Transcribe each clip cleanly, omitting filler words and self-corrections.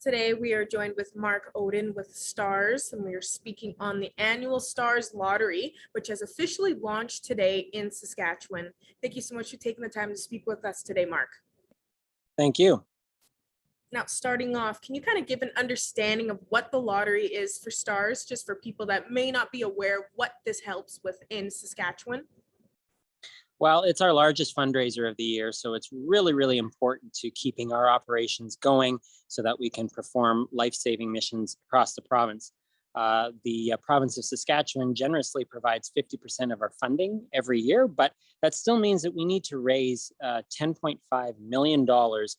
Today, we are joined with Mark Oden with Stars, and we are speaking on the annual Stars Lottery, which has officially launched today in Saskatchewan. Thank you so much for taking the time to speak with us today, Mark. Thank you. Now, starting off, can you kind of give an understanding of what the lottery is for Stars, just for people that may not be aware of what this helps with in Saskatchewan? Well, it's our largest fundraiser of the year, so it's really, really important to keeping our operations going so that we can perform life-saving missions across the province. The province of Saskatchewan generously provides 50% of our funding every year, but that still means that we need to raise $10.5 million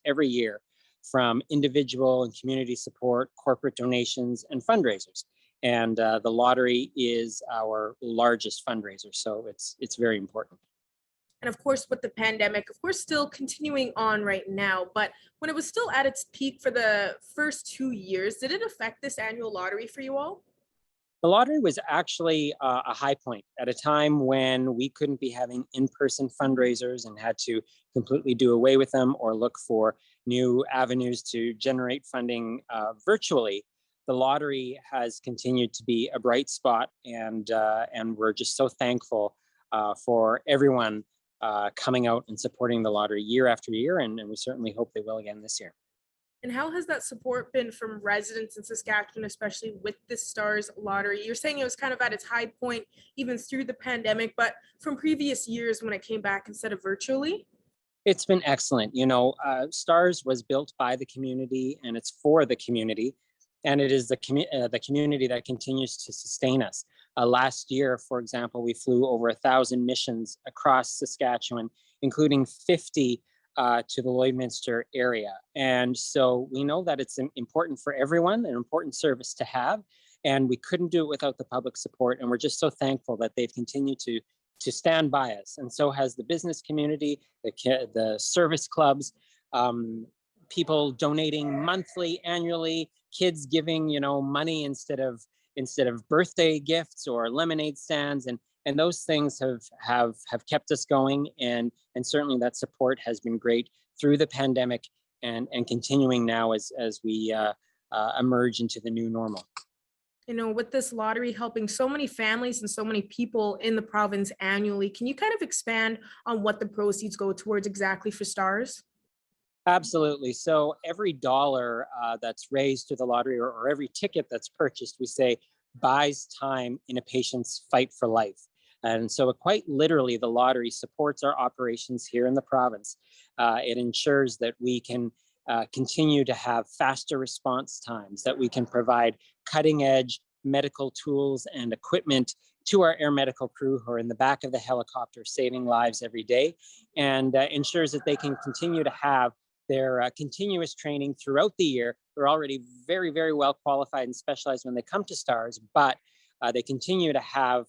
every year from individual and community support, corporate donations, and fundraisers. And the lottery is our largest fundraiser, so it's very important. And of course, with the pandemic, of course, still continuing on right now, but when it was still at its peak for the first 2 years, did it affect this annual lottery for you all? The lottery was actually a high point at a time when we couldn't be having in-person fundraisers and had to completely do away with them or look for new avenues to generate funding virtually. The lottery has continued to be a bright spot, and we're just so thankful for everyone coming out and supporting the lottery year after year, and we certainly hope they will again this year. And how has that support been from residents in Saskatchewan, especially with the Stars Lottery? You're saying it was kind of at its high point even through the pandemic, but from previous years when it came back instead of virtually? It's been excellent. Stars was built by the community and it's for the community. And it is the community that continues to sustain us. Last year, for example, we flew over 1,000 missions across Saskatchewan, including 50 to the Lloydminster area. And so we know that it's important for everyone, an important service to have. And we couldn't do it without the public support. And we're just so thankful that they've continued to stand by us. And so has the business community, the service clubs, people donating monthly, annually, kids giving, money instead of birthday gifts or lemonade stands, and those things have kept us going, and certainly that support has been great through the pandemic and continuing now as we emerge into the new normal. With this lottery helping so many families and so many people in the province annually, can you kind of expand on what the proceeds go towards exactly for Stars? Absolutely. So every dollar that's raised through the lottery, or every ticket that's purchased, we say buys time in a patient's fight for life. And so quite literally, the lottery supports our operations here in the province. It ensures that we can continue to have faster response times, that we can provide cutting edge medical tools and equipment to our air medical crew who are in the back of the helicopter saving lives every day, and ensures that they can continue to have their continuous training throughout the year. They're already very, very well qualified and specialized when they come to Stars, but they continue to have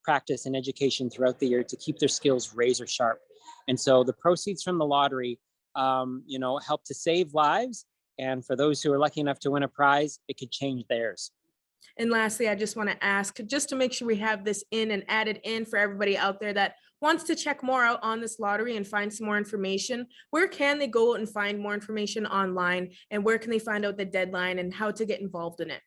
practice and education throughout the year to keep their skills razor sharp. And so the proceeds from the lottery, help to save lives. And for those who are lucky enough to win a prize, it could change theirs. And lastly, I just want to ask, just to make sure we have this in and added in for everybody out there that wants to check more out on this lottery and find some more information, where can they go and find more information online, and where can they find out the deadline and how to get involved in it?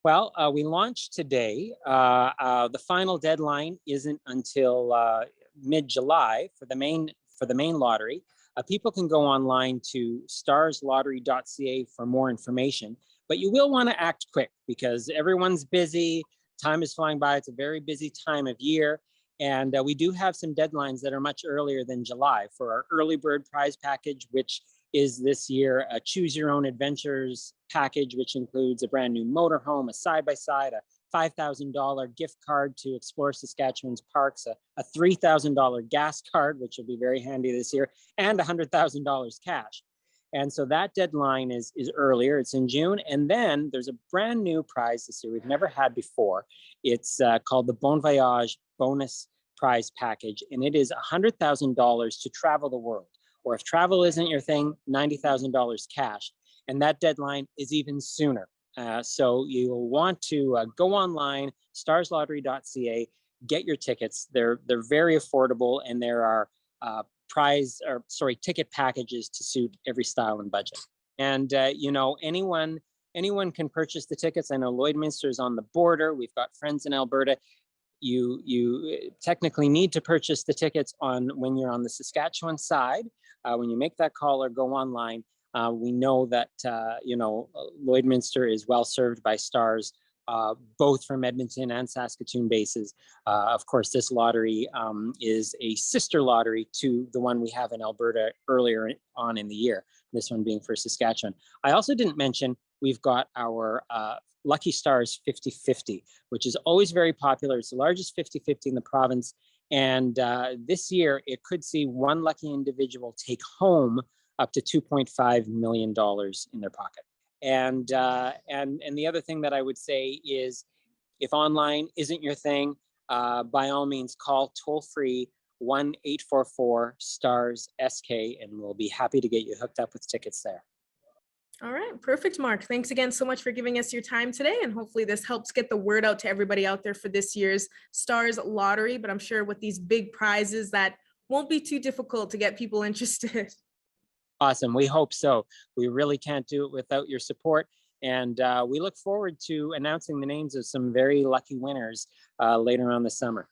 Well, we launched today. The final deadline isn't until mid-July for the main lottery. People can go online to starslottery.ca for more information, but you will want to act quick because everyone's busy. Time is flying by. It's a very busy time of year. And we do have some deadlines that are much earlier than July for our early bird prize package, which is this year a choose your own adventures package, which includes a brand new motorhome, a side-by-side, a $5,000 gift card to explore Saskatchewan's parks, a $3,000 gas card, which will be very handy this year, and $100,000 cash. And so that deadline is earlier. It's in June. And then there's a brand new prize this year we've never had before. It's called the Bon Voyage Bonus Prize Package, and it is $100,000 to travel the world. Or if travel isn't your thing, $90,000 cash. And that deadline is even sooner. So you'll want to go online, starslottery.ca, get your tickets. They're very affordable, and there are ticket packages to suit every style and budget. And anyone can purchase the tickets. I know Lloydminster is on the border. We've got friends in Alberta. You technically need to purchase the tickets when you're on the Saskatchewan side. When you make that call or go online, we know that Lloydminster is well served by Stars, both from Edmonton and Saskatoon bases. Of course, this lottery is a sister lottery to the one we have in Alberta earlier on in the year, this one being for Saskatchewan. I also didn't mention we've got our Lucky Stars 50/50, which is always very popular. It's the largest 50/50 in the province. And this year, it could see one lucky individual take home up to $2.5 million in their pocket. And the other thing that I would say is, if online isn't your thing, by all means, call toll-free 1-844-STARS-SK, and we'll be happy to get you hooked up with tickets there. All right, perfect, Mark. Thanks again so much for giving us your time today. And hopefully this helps get the word out to everybody out there for this year's Stars Lottery. But I'm sure with these big prizes, that won't be too difficult to get people interested. Awesome. We hope so. We really can't do it without your support. And we look forward to announcing the names of some very lucky winners later on this summer.